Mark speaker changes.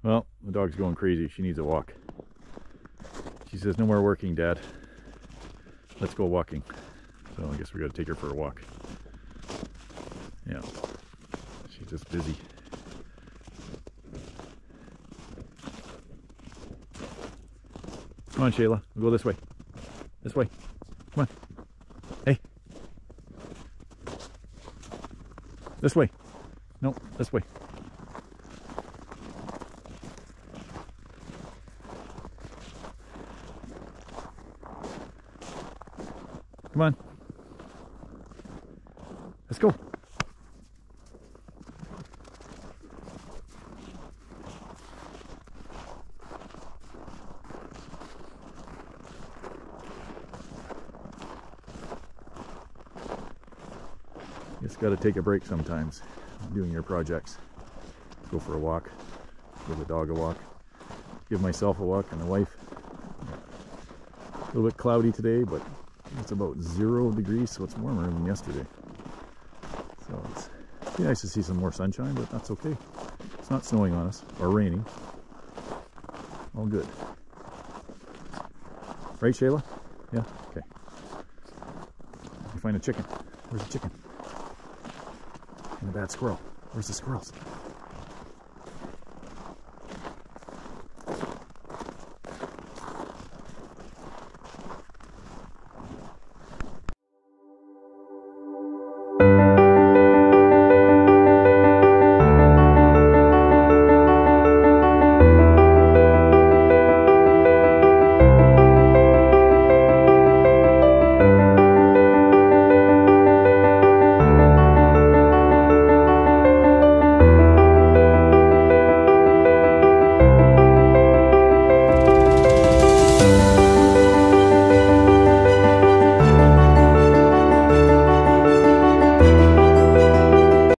Speaker 1: Well, the dog's going crazy. She needs a walk. She says, no more working, Dad. Let's go walking. So I guess we got to take her for a walk. Yeah. She's just busy. Come on, Shayla. We'll go this way. This way. Come on. Hey. This way. No, this way. Come on. Let's go. Just got to take a break sometimes doing your projects. Go for a walk, give the dog a walk, give myself a walk and the wife. A little bit cloudy today, but it's about 0 degrees, so it's warmer than yesterday. So it'd be nice to see some more sunshine, but that's okay. It's not snowing on us or raining. All good. Right, Shayla? Yeah? Okay. You find a chicken. Where's the chicken? And a bad squirrel. Where's the squirrels?